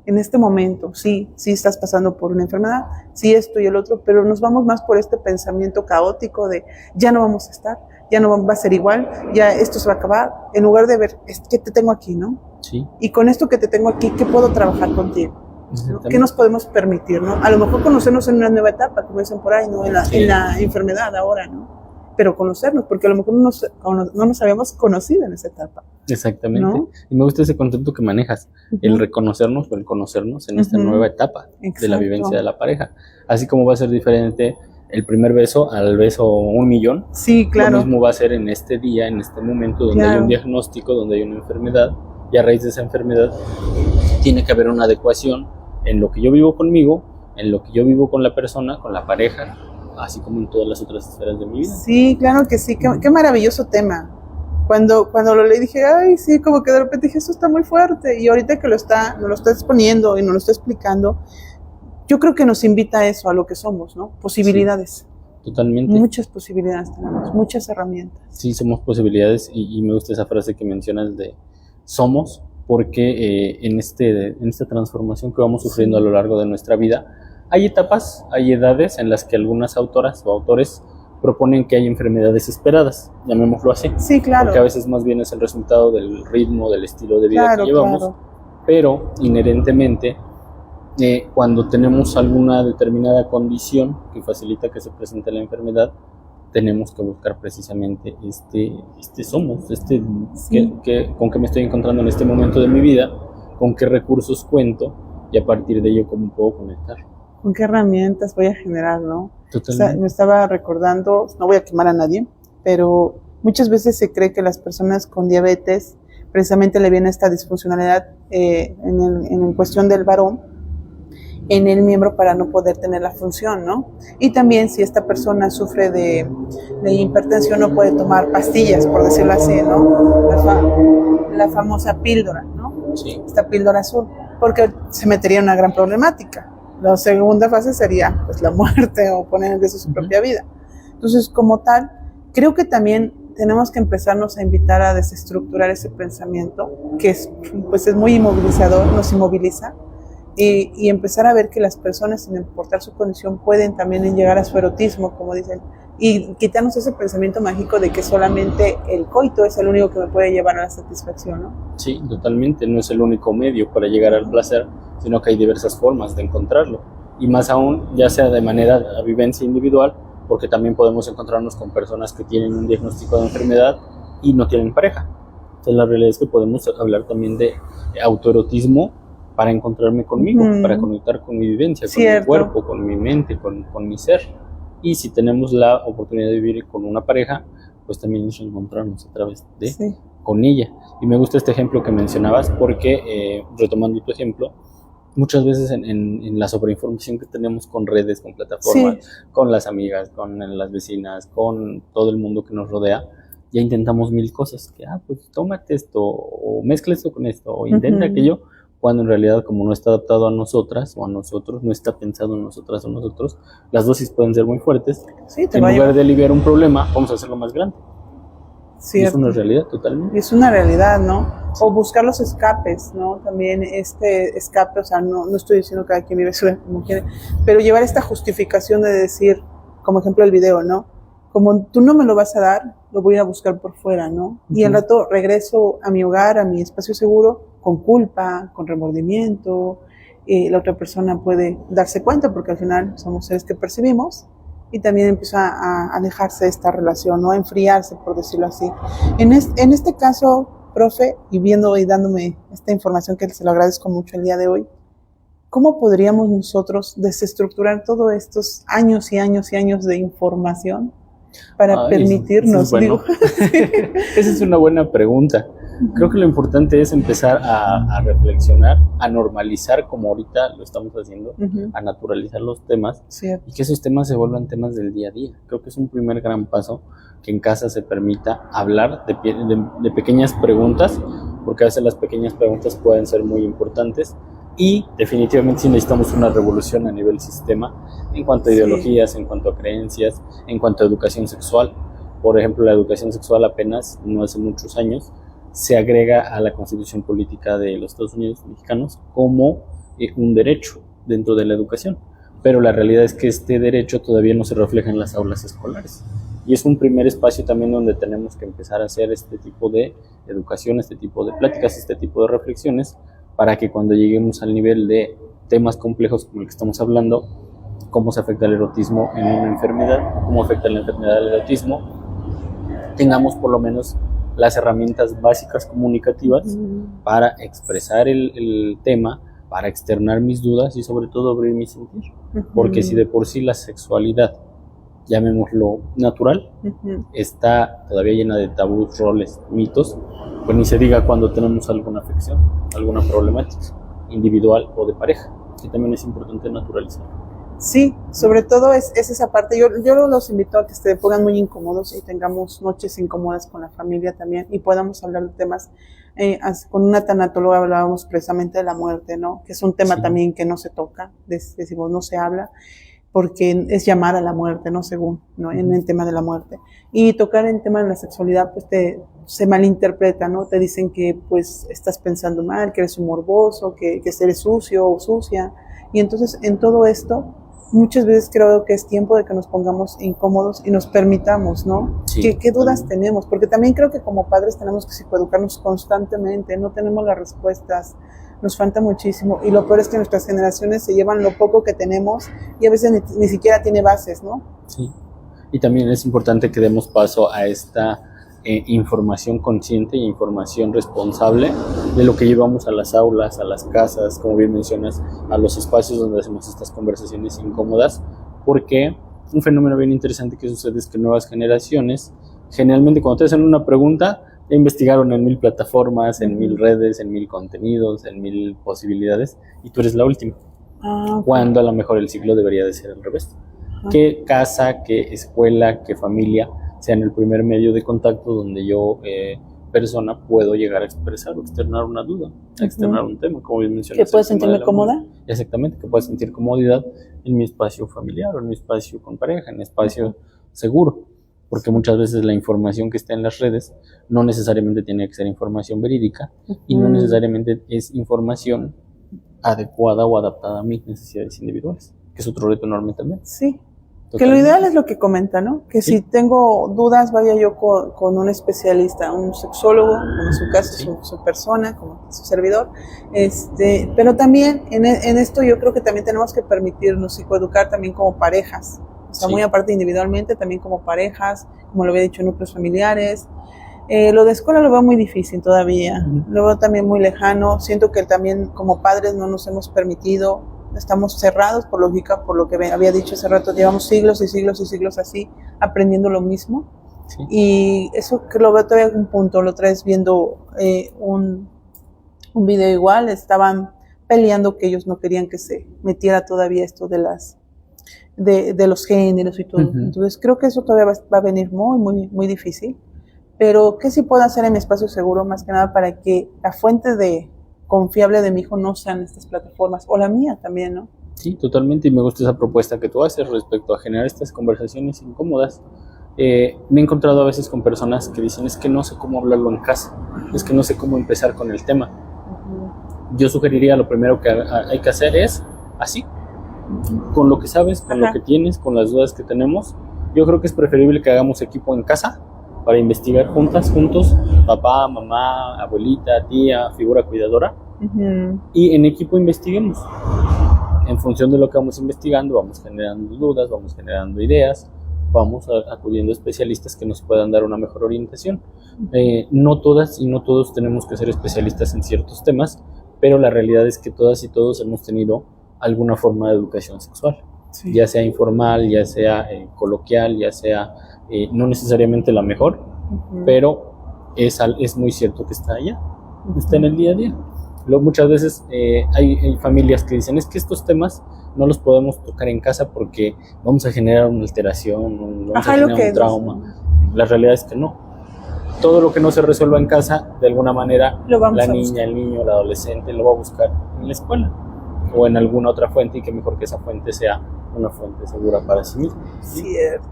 en este momento. Sí estás pasando por una enfermedad, sí esto y el otro, pero nos vamos más por este pensamiento caótico de ya no vamos a estar, ya no va a ser igual, ya esto se va a acabar, en lugar de ver qué te tengo aquí, ¿no? Sí. Y con esto que te tengo aquí, ¿qué puedo trabajar contigo? ¿No? ¿Qué nos podemos permitir, no? A lo mejor conocernos en una nueva etapa, como dicen por ahí, ¿no? En la enfermedad ahora, ¿no? Pero conocernos, porque a lo mejor no nos habíamos conocido en esa etapa. Exactamente. ¿No? Y me gusta ese concepto que manejas, el reconocernos o el conocernos en esta nueva etapa de la vivencia de la pareja. Así como va a ser diferente el primer beso al beso 1,000,000. Sí, claro. Lo mismo va a ser en este día, en este momento, donde hay un diagnóstico, donde hay una enfermedad, y a raíz de esa enfermedad tiene que haber una adecuación en lo que yo vivo conmigo, en lo que yo vivo con la persona, con la pareja, así como en todas las otras esferas de mi vida. Sí, claro que sí, qué maravilloso tema. Cuando lo leí dije, ay, sí, como que de repente dije, esto está muy fuerte. Y ahorita que nos lo está exponiendo y nos lo está explicando, yo creo que nos invita a eso, a lo que somos, ¿no? Posibilidades. Sí, totalmente. Muchas posibilidades tenemos, muchas herramientas. Sí, somos posibilidades y me gusta esa frase que mencionas de somos, porque en esta transformación que vamos sufriendo a lo largo de nuestra vida, hay etapas, hay edades en las que algunas autoras o autores proponen que hay enfermedades esperadas, llamémoslo así. Sí, claro. Porque a veces más bien es el resultado del ritmo, del estilo de vida que llevamos, pero inherentemente cuando tenemos alguna determinada condición que facilita que se presente la enfermedad, tenemos que buscar precisamente somos, con qué me estoy encontrando en este momento de mi vida, con qué recursos cuento y a partir de ello cómo puedo conectar. ¿Con qué herramientas voy a generar, no? Totalmente. O sea, me estaba recordando, no voy a quemar a nadie, pero muchas veces se cree que las personas con diabetes precisamente le viene esta disfuncionalidad en cuestión del varón, en el miembro para no poder tener la función, ¿no? Y también si esta persona sufre de hipertensión no puede tomar pastillas, por decirlo así, ¿no? La famosa píldora, ¿no? Sí. Esta píldora azul, porque se metería en una gran problemática. La segunda fase sería pues la muerte o poner en riesgo su propia vida. Entonces, como tal, creo que también tenemos que empezarnos a invitar a desestructurar ese pensamiento que es muy inmovilizador, nos inmoviliza, y empezar a ver que las personas, sin importar su condición, pueden también llegar a su erotismo, como dicen, y quitarnos ese pensamiento mágico de que solamente el coito es el único que me puede llevar a la satisfacción, ¿no? Sí, totalmente, no es el único medio para llegar al placer, sino que hay diversas formas de encontrarlo, y más aún, ya sea de manera a vivencia individual, porque también podemos encontrarnos con personas que tienen un diagnóstico de enfermedad y no tienen pareja. Entonces la realidad es que podemos hablar también de autoerotismo para encontrarme conmigo, para conectar con mi vivencia, con mi cuerpo, con mi mente, con mi ser. Y si tenemos la oportunidad de vivir con una pareja, pues también nos encontrarnos a través de con ella. Y me gusta este ejemplo que mencionabas porque, retomando tu ejemplo, muchas veces en la sobreinformación que tenemos con redes, con plataformas, con las amigas, con las vecinas, con todo el mundo que nos rodea, ya intentamos mil cosas, que pues tómate esto, o mezcla esto con esto, o intenta aquello, cuando en realidad como no está adaptado a nosotras o a nosotros, no está pensado en nosotras o nosotros, las dosis pueden ser muy fuertes, en lugar de aliviar un problema, vamos a hacerlo más grande. Y es una realidad totalmente. Es una realidad, ¿no? O buscar los escapes, ¿no? También este escape, o sea, no estoy diciendo que cada quien vive su vida como quiere, pero llevar esta justificación de decir, como ejemplo el video, ¿no? Como tú no me lo vas a dar, lo voy a ir a buscar por fuera, ¿no? Y al rato regreso a mi hogar, a mi espacio seguro, con culpa, con remordimiento, la otra persona puede darse cuenta porque al final somos seres que percibimos y también empieza a alejarse de esta relación, ¿no? A enfriarse, por decirlo así. En este caso, profe, y viendo y dándome esta información que se lo agradezco mucho el día de hoy, ¿cómo podríamos nosotros desestructurar todos estos años y años y años de información para permitirnos? Esa es una buena pregunta. Creo que lo importante es empezar a reflexionar, a normalizar como ahorita lo estamos haciendo, a naturalizar los temas y que esos temas se vuelvan temas del día a día. Creo que es un primer gran paso que en casa se permita hablar de pequeñas preguntas, porque a veces las pequeñas preguntas pueden ser muy importantes y definitivamente sí necesitamos una revolución a nivel sistema en cuanto a ideologías, en cuanto a creencias, en cuanto a educación sexual. Por ejemplo, la educación sexual apenas, no hace muchos años, se agrega a la Constitución Política de los Estados Unidos mexicanos como un derecho dentro de la educación, pero la realidad es que este derecho todavía no se refleja en las aulas escolares y es un primer espacio también donde tenemos que empezar a hacer este tipo de educación, este tipo de pláticas, este tipo de reflexiones para que cuando lleguemos al nivel de temas complejos como el que estamos hablando, cómo se afecta el erotismo en una enfermedad, cómo afecta la enfermedad al erotismo, tengamos por lo menos las herramientas básicas comunicativas para expresar el tema, para externar mis dudas y sobre todo abrir mi sentir. Porque si de por sí la sexualidad, llamémoslo natural, está todavía llena de tabús, roles, mitos, pues ni se diga cuando tenemos alguna afección, alguna problemática individual o de pareja, que también es importante naturalizar. Sí, sobre todo es esa parte. Yo los invito a que se pongan muy incómodos y tengamos noches incómodas con la familia también y podamos hablar de temas. Con una tanatóloga hablábamos precisamente de la muerte, ¿no? Que es un tema también que no se toca, decimos, no se habla, porque es llamar a la muerte, ¿no? Según, ¿no? En el tema de la muerte. Y tocar el tema de la sexualidad, pues se malinterpreta, ¿no? Te dicen que, pues, estás pensando mal, que eres un morboso, que eres sucio o sucia. Y entonces, en todo esto, muchas veces creo que es tiempo de que nos pongamos incómodos y nos permitamos, ¿no? Sí, ¿Qué dudas tenemos? Porque también creo que como padres tenemos que psicoeducarnos constantemente, no tenemos las respuestas, nos falta muchísimo. Y lo peor es que nuestras generaciones se llevan lo poco que tenemos y a veces ni siquiera tiene bases, ¿no? Sí, y también es importante que demos paso a esta información consciente y información responsable de lo que llevamos a las aulas, a las casas, como bien mencionas, a los espacios donde hacemos estas conversaciones incómodas, porque un fenómeno bien interesante que sucede es que nuevas generaciones, generalmente cuando te hacen una pregunta, ya investigaron en 1000 plataformas, en 1000 redes, en 1000 contenidos, en 1000 posibilidades, y tú eres la última. Cuando a lo mejor el ciclo debería de ser al revés. ¿Qué casa, qué escuela, qué familia sean el primer medio de contacto donde yo, persona, puedo llegar a expresar o externar una duda, a externar un tema, como bien mencionaste? ¿Que pueda sentirme cómoda? Exactamente, que pueda sentir comodidad en mi espacio familiar o en mi espacio con pareja, en mi espacio seguro. Porque muchas veces la información que está en las redes no necesariamente tiene que ser información verídica y no necesariamente es información adecuada o adaptada a mis necesidades individuales, que es otro reto enorme también. Sí. Que lo ideal es lo que comenta, ¿no? Que si tengo dudas, vaya yo con un especialista, un sexólogo, como en su caso, su persona, como su servidor. Pero también en esto yo creo que también tenemos que permitirnos psicoeducar también como parejas. O sea, muy aparte individualmente, también como parejas, como lo había dicho, núcleos familiares. Lo de escuela lo veo muy difícil todavía, lo veo también muy lejano. Siento que también como padres no nos hemos permitido. Estamos cerrados por lógica, por lo que había dicho hace rato, llevamos siglos y siglos y siglos así, aprendiendo lo mismo. Sí. Y eso que lo veo todavía en un punto, lo traes viendo un video igual, estaban peleando que ellos no querían que se metiera todavía esto de los géneros y todo. Entonces creo que eso todavía va a venir muy, muy, muy difícil. Pero ¿qué sí puedo hacer en mi espacio seguro? Más que nada para que la fuente confiable de mi hijo no sean estas plataformas, o la mía también, ¿no? Sí, totalmente, y me gusta esa propuesta que tú haces respecto a generar estas conversaciones incómodas. Me he encontrado a veces con personas que dicen, es que no sé cómo hablarlo en casa, es que no sé cómo empezar con el tema. Yo sugeriría, lo primero que hay que hacer es así, con lo que sabes, con lo que tienes, con las dudas que tenemos. Yo creo que es preferible que hagamos equipo en casa para investigar juntos, papá, mamá, abuelita, tía, figura cuidadora, y en equipo investiguemos. En función de lo que vamos investigando, vamos generando dudas, vamos generando ideas, vamos acudiendo a especialistas que nos puedan dar una mejor orientación. No todas y no todos tenemos que ser especialistas en ciertos temas, pero la realidad es que todas y todos hemos tenido alguna forma de educación sexual, ya sea informal, ya sea coloquial, ya sea no necesariamente la mejor, pero es muy cierto que está allá, está en el día a día. Muchas veces hay familias que dicen, es que estos temas no los podemos tocar en casa porque vamos a generar una alteración, vamos a generar un trauma. La realidad es que no. Todo lo que no se resuelva en casa, de alguna manera, la niña, el niño, el adolescente lo va a buscar en la escuela o en alguna otra fuente, y que mejor que esa fuente sea una fuente segura para sí mismo. Cierto.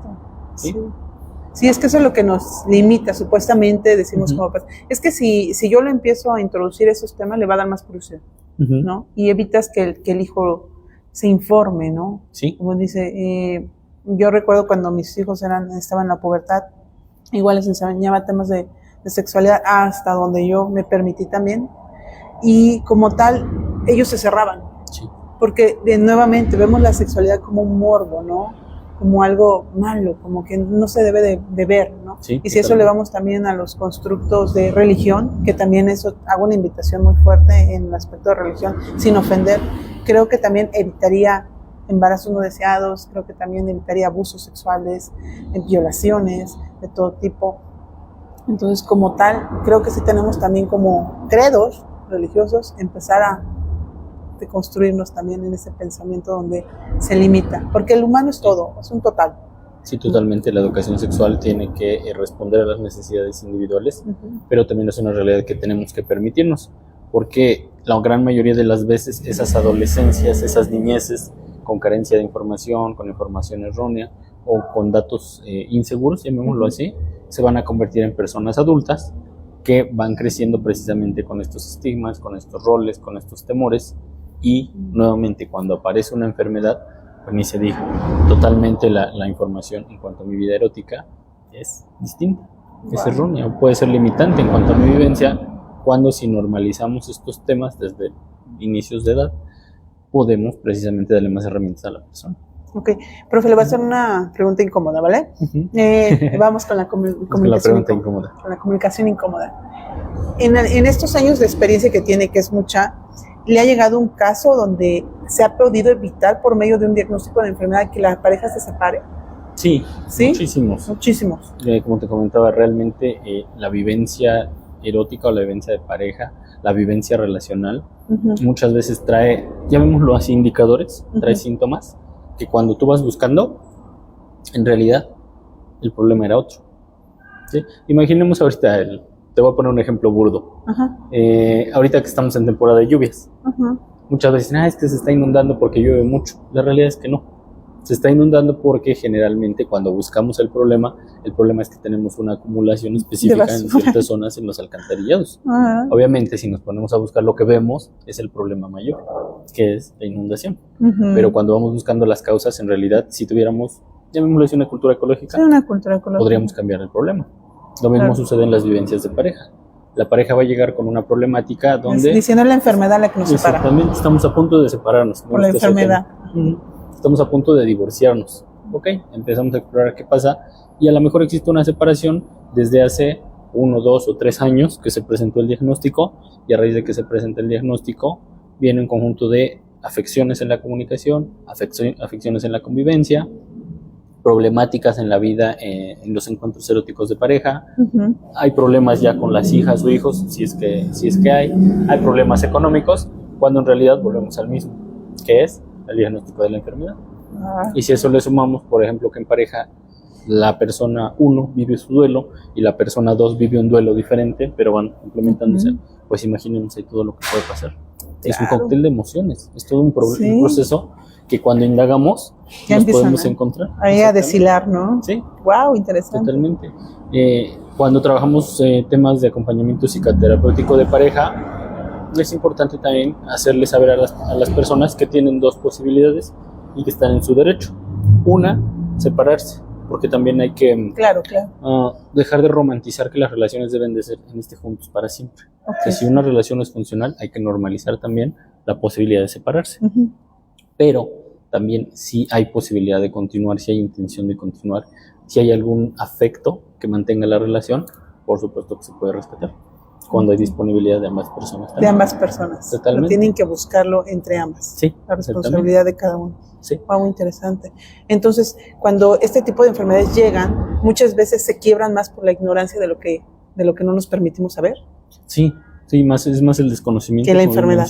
Sí, es que eso es lo que nos limita, supuestamente, decimos como padres. Es que si yo lo empiezo a introducir esos temas, le va a dar más curiosidad, ¿no? Y evitas que el hijo se informe, ¿no? Sí. Como dice, yo recuerdo cuando mis hijos estaban en la pubertad, igual les enseñaba temas de sexualidad hasta donde yo me permití también, y como tal, ellos se cerraban. Sí. Porque nuevamente vemos la sexualidad como un morbo, ¿no? como algo malo, como que no se debe de ver, ¿no? Sí, y si eso le vamos también a los constructos de religión, que también eso, hago una invitación muy fuerte en el aspecto de religión, sin ofender, creo que también evitaría embarazos no deseados, creo que también evitaría abusos sexuales, violaciones de todo tipo. Entonces, como tal, creo que sí tenemos también como credos religiosos empezar a deconstruirnos también en ese pensamiento donde se limita, porque el humano es todo, es un total. Sí, totalmente. La educación sexual tiene que responder a las necesidades individuales, pero también es una realidad que tenemos que permitirnos, porque la gran mayoría de las veces esas adolescencias, esas niñeces con carencia de información, con información errónea o con datos inseguros, llamémoslo así, se van a convertir en personas adultas que van creciendo precisamente con estos estigmas, con estos roles, con estos temores, y nuevamente cuando aparece una enfermedad, pues ni se diga, totalmente la información en cuanto a mi vida erótica es distinta, es errónea, puede ser limitante en cuanto a mi vivencia, cuando si normalizamos estos temas desde inicios de edad, podemos precisamente darle más herramientas a la persona. Ok, profe, le voy a hacer una pregunta incómoda, ¿vale? Vamos con la comunicación incómoda. Con la comunicación incómoda. En estos años de experiencia que tiene, que es mucha, ¿le ha llegado un caso donde se ha podido evitar por medio de un diagnóstico de enfermedad que la pareja se separe? Sí, ¿sí? Muchísimos. Muchísimos. Como te comentaba, realmente la vivencia erótica o la vivencia de pareja, la vivencia relacional, muchas veces trae, llamémoslo así, indicadores, trae síntomas que cuando tú vas buscando, en realidad el problema era otro. ¿Sí? Imaginemos ahorita, te voy a poner un ejemplo burdo. Ahorita que estamos en temporada de lluvias, muchas veces dicen, es que se está inundando porque llueve mucho. La realidad es que no. Se está inundando porque generalmente cuando buscamos el problema es que tenemos una acumulación específica en ciertas zonas en los alcantarillados. Obviamente, si nos ponemos a buscar lo que vemos, es el problema mayor, que es la inundación. Pero cuando vamos buscando las causas, en realidad, si tuviéramos, llamémoslo así, una cultura ecológica, podríamos cambiar el problema. Lo mismo sucede en las vivencias de pareja. La pareja va a llegar con una problemática donde... Diciendo la enfermedad la que nos separa. Exactamente, estamos a punto de separarnos. Por la enfermedad. Estamos a punto de divorciarnos, ¿ok? Empezamos a explorar qué pasa y a lo mejor existe una separación desde hace 1, 2 o 3 años que se presentó el diagnóstico, y a raíz de que se presenta el diagnóstico viene un conjunto de afecciones en la comunicación, afecciones en la convivencia, problemáticas en la vida, en los encuentros eróticos de pareja, hay problemas ya con las hijas o hijos, si es que hay problemas económicos, cuando en realidad volvemos al mismo, que es el diagnóstico de la enfermedad. Y si eso le sumamos, por ejemplo, que en pareja la persona 1 vive su duelo y la persona 2 vive un duelo diferente, pero van complementándose, pues imaginemos ahí todo lo que puede pasar. Claro. Es un cóctel de emociones, es todo un proceso que cuando indagamos ya nos podemos encontrar. Ahí a deshilar, ¿no? Sí. Wow, interesante. Totalmente. Cuando trabajamos temas de acompañamiento psicoterapéutico de pareja, es importante también hacerle saber a las personas que tienen 2 posibilidades y que están en su derecho. Una, separarse, porque también hay que dejar de romantizar que las relaciones deben de ser juntos para siempre. Que si una relación es funcional, hay que normalizar también la posibilidad de separarse. Pero también si hay posibilidad de continuar, si hay intención de continuar, si hay algún afecto que mantenga la relación, por supuesto que se puede respetar. Cuando hay disponibilidad de ambas personas. También. De ambas personas. Totalmente. Pero tienen que buscarlo entre ambas. Sí. La responsabilidad de cada uno. Sí. Wow, muy interesante. Entonces, cuando este tipo de enfermedades llegan, muchas veces se quiebran más por la ignorancia de lo que no nos permitimos saber. Sí, es más el desconocimiento que la enfermedad.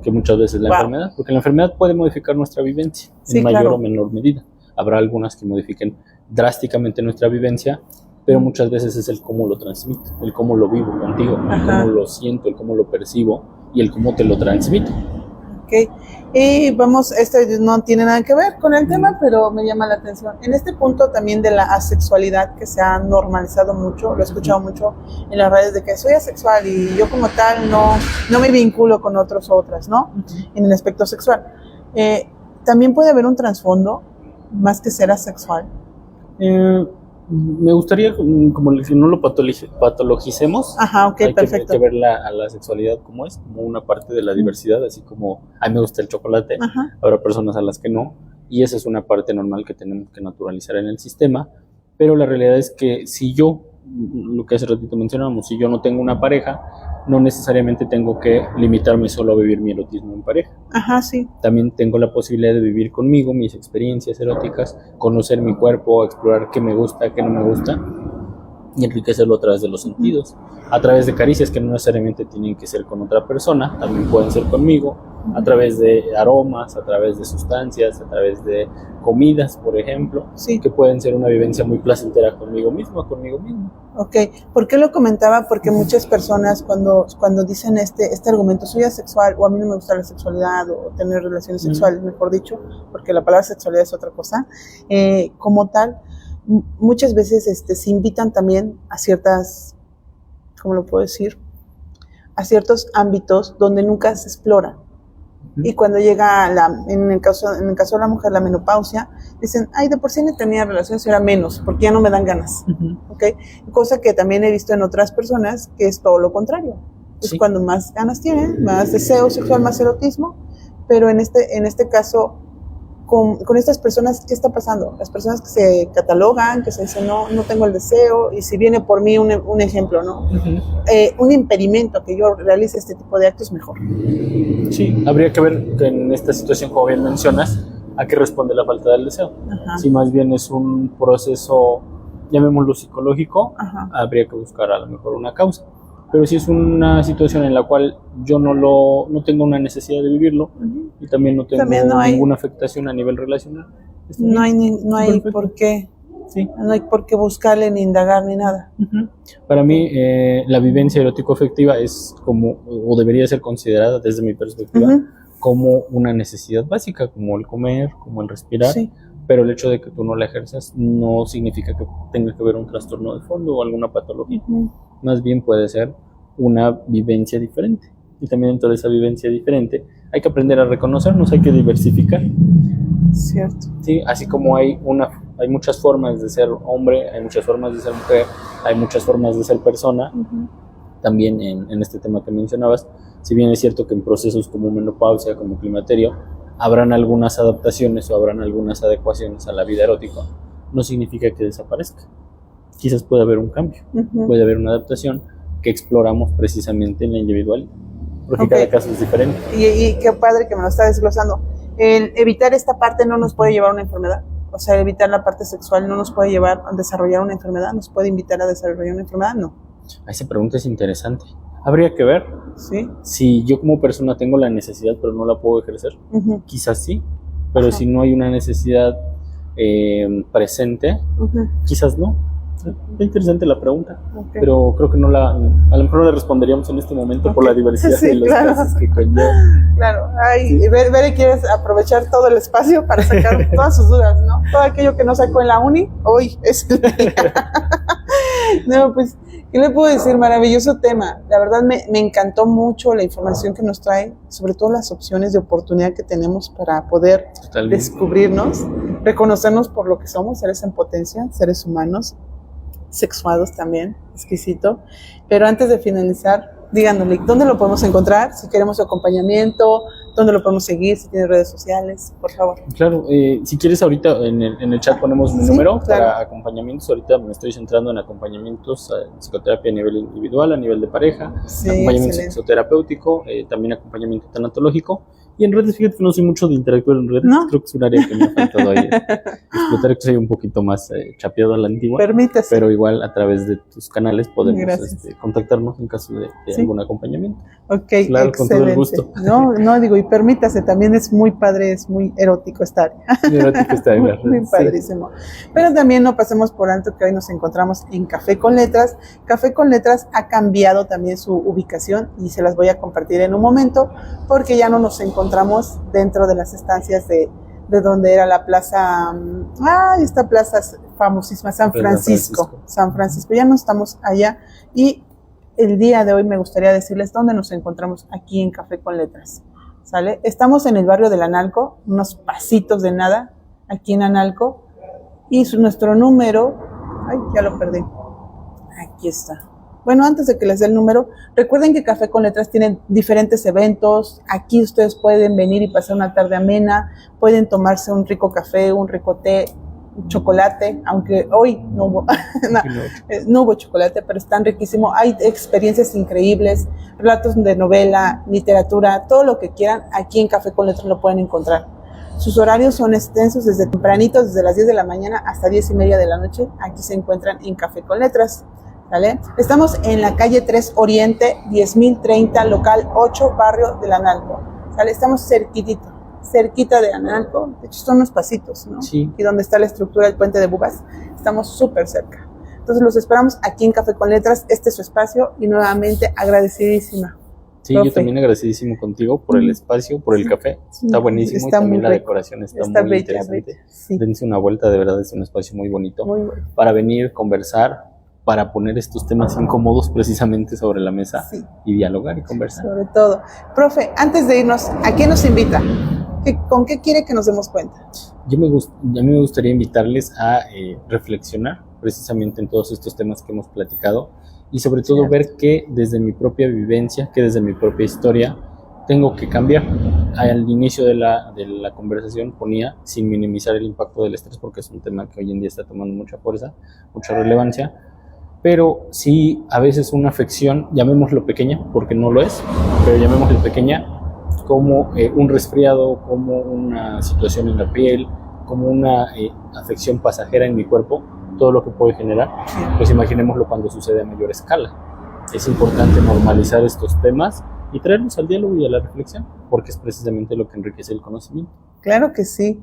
Que muchas veces la enfermedad, porque la enfermedad puede modificar nuestra vivencia en mayor o menor medida. Habrá algunas que modifiquen drásticamente nuestra vivencia, pero muchas veces es el cómo lo transmito, el cómo lo vivo contigo, el cómo lo siento, el cómo lo percibo y el cómo te lo transmito. Ok, y vamos, esto no tiene nada que ver con el tema, pero me llama la atención. En este punto también de la asexualidad, que se ha normalizado mucho, lo he escuchado mucho en las redes, de que soy asexual y yo como tal no me vinculo con otros o otras, ¿no? En el aspecto sexual. También puede haber un trasfondo, más que ser asexual. Me gustaría como que no lo patologicemos. Perfecto. Hay que ver a la sexualidad como es, como una parte de la diversidad, así como a mí me gusta el chocolate, habrá personas a las que no, y esa es una parte normal que tenemos que naturalizar en el sistema, pero la realidad es que si yo, lo que hace ratito mencionábamos, si yo no tengo una pareja, no necesariamente tengo que limitarme solo a vivir mi erotismo en pareja. Ajá, sí. También tengo la posibilidad de vivir conmigo mis experiencias eróticas, conocer mi cuerpo, explorar qué me gusta, qué no me gusta, y enriquecerlo a través de los sentidos, a través de caricias que no necesariamente tienen que ser con otra persona, también pueden ser conmigo, a través de aromas, a través de sustancias, a través de comidas, por ejemplo, sí, que pueden ser una vivencia muy placentera conmigo mismo, conmigo mismo. Ok, ¿por qué lo comentaba? Porque muchas personas cuando dicen este argumento, soy asexual, o a mí no me gusta la sexualidad, o tener relaciones sexuales, mejor dicho, porque la palabra sexualidad es otra cosa, como tal, muchas veces se invitan también a ciertas, ¿cómo lo puedo decir? A ciertos ámbitos donde nunca se explora. Y cuando llega en el caso de la mujer, la menopausia, dicen, ay, de por sí no tenía relaciones, era menos, porque ya no me dan ganas. ¿Okay? Cosa que también he visto en otras personas, que es todo lo contrario. Es cuando más ganas tienen, más deseo sexual, más erotismo, pero en este caso, con estas personas, ¿qué está pasando? Las personas que se catalogan, que se dicen, no tengo el deseo, y si viene por mí un ejemplo, ¿no? Un impedimento que yo realice este tipo de actos, mejor. Sí, habría que ver que en esta situación, como bien mencionas, a qué responde la falta del deseo. Ajá. Si más bien es un proceso, llamémoslo psicológico, ajá, habría que buscar a lo mejor una causa. Pero si es una situación en la cual yo no tengo una necesidad de vivirlo, y también no tengo ninguna afectación a nivel relacional, no hay por qué. Sí. No hay por qué buscarle ni indagar ni nada. Para mí, la vivencia erótico-afectiva es como, o debería ser considerada desde mi perspectiva, como una necesidad básica, como el comer, como el respirar, sí, pero el hecho de que tú no la ejerzas no significa que tenga que haber un trastorno de fondo o alguna patología. Más bien puede ser una vivencia diferente. Y también dentro de esa vivencia diferente hay que aprender a reconocernos, hay que diversificar. Cierto. Sí, así como hay muchas formas de ser hombre, hay muchas formas de ser mujer, hay muchas formas de ser persona. También en este tema que mencionabas, si bien es cierto que en procesos como menopausia, como climaterio, habrán algunas adaptaciones o habrán algunas adecuaciones a la vida erótica, no significa que desaparezca. Quizás puede haber un cambio, puede haber una adaptación que exploramos precisamente en la individualidad, porque cada caso es diferente. Y qué padre que me lo está desglosando. El evitar esta parte no nos puede llevar a una enfermedad. O sea, evitar la parte sexual no nos puede llevar a desarrollar una enfermedad, nos puede invitar a desarrollar una enfermedad, no. Esa pregunta es interesante. Habría que ver, ¿sí?, si yo como persona tengo la necesidad pero no la puedo ejercer. Quizás sí, pero si no hay una necesidad presente, quizás no. Es interesante la pregunta, pero creo que a lo mejor no la responderíamos en este momento por la diversidad de los casos que conlleva. Claro, Bere quiere aprovechar todo el espacio para sacar todas sus dudas, ¿no? Todo aquello que no sacó en la uni, hoy es el día. No, pues, ¿qué le puedo decir? Maravilloso tema. La verdad me encantó mucho la información que nos trae, sobre todo las opciones de oportunidad que tenemos para poder descubrirnos, reconocernos por lo que somos, seres en potencia, seres humanos, sexuados también, exquisito. Pero antes de finalizar, díganos, ¿dónde lo podemos encontrar? Si queremos acompañamiento, ¿dónde lo podemos seguir? Si tiene redes sociales, por favor. Claro, si quieres ahorita en el chat ponemos mi número para acompañamientos. Ahorita me estoy centrando en acompañamientos en psicoterapia a nivel individual, a nivel de pareja, acompañamiento sexoterapéutico, también acompañamiento tanatológico. Y en redes, fíjate que no soy mucho de interactuar en redes, ¿no? Creo que es un área que me ha faltado ahí. Explotar, que soy un poquito más chapeado a la antigua. Permítase. Pero igual a través de tus canales podemos contactarnos en caso de algún acompañamiento. Ok, claro, excelente. Con todo el gusto. No, digo, y permítase, también es muy padre, es muy erótico esta área. Erótico esta área. Muy padrísimo. Pero también no pasemos por alto que hoy nos encontramos en Café con Letras. Café con Letras ha cambiado también su ubicación y se las voy a compartir en un momento, porque ya no nos encontramos dentro de las estancias de donde era la plaza, esta plaza famosísima, San Francisco, ya no estamos allá, y el día de hoy me gustaría decirles dónde nos encontramos aquí en Café con Letras, ¿sale? Estamos en el barrio del Analco, unos pasitos de nada, aquí en Analco, y nuestro número, ya lo perdí, aquí está, Bueno, antes de que les dé el número, recuerden que Café con Letras tiene diferentes eventos. Aquí ustedes pueden venir y pasar una tarde amena, pueden tomarse un rico café, un rico té, un chocolate, aunque hoy no hubo, no hubo chocolate, pero están riquísimos. Hay experiencias increíbles, relatos de novela, literatura, todo lo que quieran, aquí en Café con Letras lo pueden encontrar. Sus horarios son extensos desde tempranitos, desde las 10 de la mañana hasta 10:30 de la noche. Aquí se encuentran en Café con Letras. ¿Vale? Estamos en la calle 3 Oriente, 10.030, local 8, barrio del Analco. ¿Sale? Estamos cerquita de Analco. De hecho, son unos pasitos, ¿no? Sí. Y donde está la estructura del puente de Bubas, estamos súper cerca. Entonces, los esperamos aquí en Café con Letras. Este es su espacio y nuevamente agradecidísima. Sí, profe. Yo también agradecidísimo contigo por el espacio, por el café. Está buenísimo está y también la rico. Decoración está muy bella, interesante. Sí. Dense una vuelta, de verdad es un espacio muy bonito. Muy bueno. Para venir, conversar, para poner estos temas incómodos precisamente sobre la mesa y dialogar y conversar. Sobre todo. Profe, antes de irnos, ¿a qué nos invita? ¿Con qué quiere que nos demos cuenta? A mí me gustaría invitarles a reflexionar precisamente en todos estos temas que hemos platicado y sobre todo ver que desde mi propia vivencia, que desde mi propia historia, tengo que cambiar. Al inicio de la conversación ponía, sin minimizar el impacto del estrés, porque es un tema que hoy en día está tomando mucha fuerza, mucha relevancia, pero sí a veces una afección, llamémoslo pequeña, porque no lo es, pero llamémoslo pequeña, como un resfriado, como una situación en la piel, como una afección pasajera en mi cuerpo, todo lo que puede generar, pues imaginémoslo cuando sucede a mayor escala. Es importante normalizar estos temas y traerlos al diálogo y a la reflexión, porque es precisamente lo que enriquece el conocimiento. Claro que sí.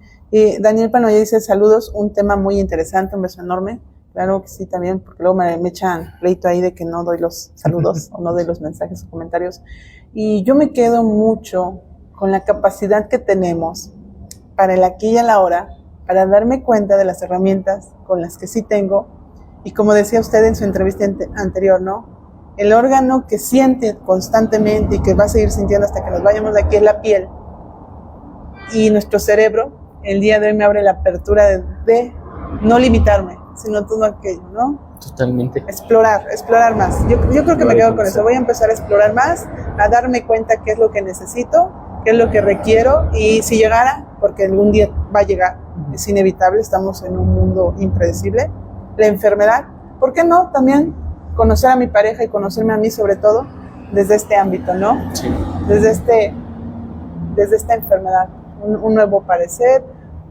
Daniel Panoya dice, saludos, un tema muy interesante, un beso enorme. Claro que sí, también, porque luego me echan pleito ahí de que no doy los saludos o no doy los mensajes o comentarios. Y yo me quedo mucho con la capacidad que tenemos para el aquí y el ahora, para darme cuenta de las herramientas con las que sí tengo. Y como decía usted en su entrevista anterior, ¿no? El órgano que siente constantemente y que va a seguir sintiendo hasta que nos vayamos de aquí es la piel. Y nuestro cerebro, el día de hoy me abre la apertura de no limitarme, sino todo aquello, ¿no? Totalmente. Explorar más. Yo creo que me quedo con eso. Voy a empezar a explorar más, a darme cuenta qué es lo que necesito, qué es lo que requiero, y si llegara, porque algún día va a llegar, es inevitable, estamos en un mundo impredecible, la enfermedad, ¿por qué no también conocer a mi pareja y conocerme a mí sobre todo desde este ámbito, ¿no? Sí. Desde esta enfermedad, un nuevo parecer,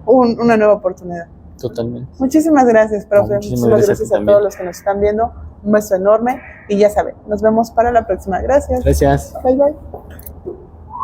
una nueva oportunidad. Totalmente. Muchísimas gracias, profe. Muchísimas gracias a todos los que nos están viendo. Un beso enorme y ya saben, nos vemos para la próxima. Gracias. Gracias. Bye, bye.